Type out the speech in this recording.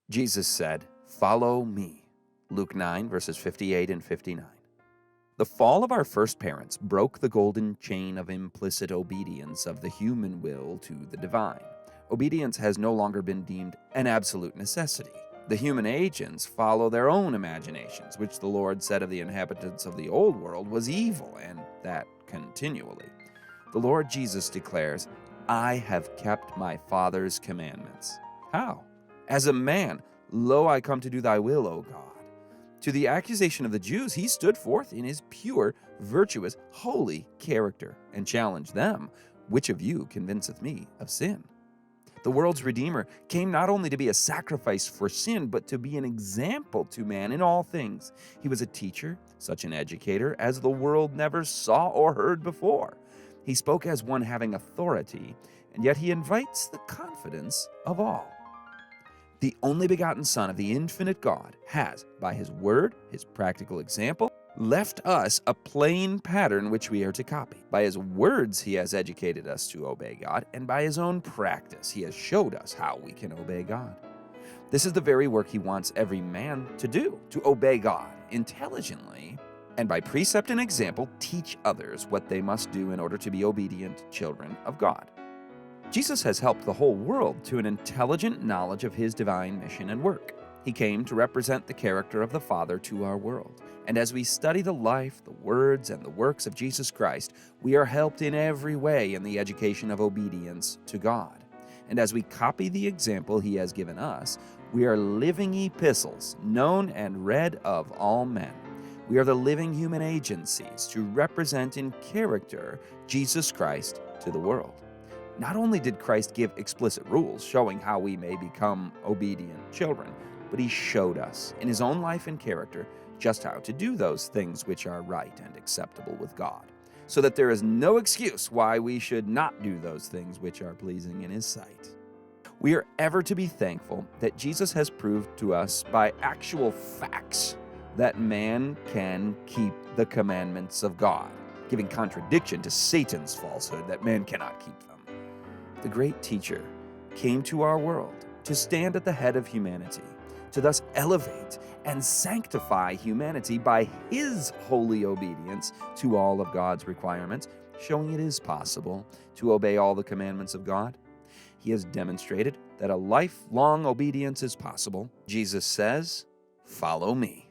Jesus said, "Follow me." Luke 9, verses 58 and 59. The fall of our first parents broke the golden chain of implicit obedience of the human will to the divine. Obedience has no longer been deemed an absolute necessity. The human agents follow their own imaginations, which the Lord said of the inhabitants of the old world was evil, and that continually. The Lord Jesus declares, "I have kept my Father's commandments." How? As a man, lo, I come to do thy will, O God. To the accusation of the Jews, he stood forth in his pure, virtuous, holy character and challenged them, "Which of you convinceth me of sin?" The world's Redeemer came not only to be a sacrifice for sin, but to be an example to man in all things. He was a teacher, such an educator as the world never saw or heard before. He spoke as one having authority, and yet he invites the confidence of all. The only begotten Son of the infinite God has, by his word, his practical example, left us a plain pattern which we are to copy. By his words he has educated us to obey God, and by his own practice he has showed us how we can obey God. This is the very work he wants every man to do, to obey God intelligently, and by precept and example teach others what they must do in order to be obedient children of God. Jesus has helped the whole world to an intelligent knowledge of his divine mission and work. He came to represent the character of the Father to our world. And as we study the life, the words, and the works of Jesus Christ, we are helped in every way in the education of obedience to God. And as we copy the example he has given us, we are living epistles, known and read of all men. We are the living human agencies to represent in character Jesus Christ to the world. Not only did Christ give explicit rules showing how we may become obedient children, but he showed us in his own life and character just how to do those things which are right and acceptable with God, so that there is no excuse why we should not do those things which are pleasing in his sight. We are ever to be thankful that Jesus has proved to us by actual facts that man can keep the commandments of God, giving contradiction to Satan's falsehood that man cannot keep them. The great teacher came to our world to stand at the head of humanity, to thus elevate and sanctify humanity by his holy obedience to all of God's requirements, showing it is possible to obey all the commandments of God. He has demonstrated that a lifelong obedience is possible. Jesus says, "Follow me."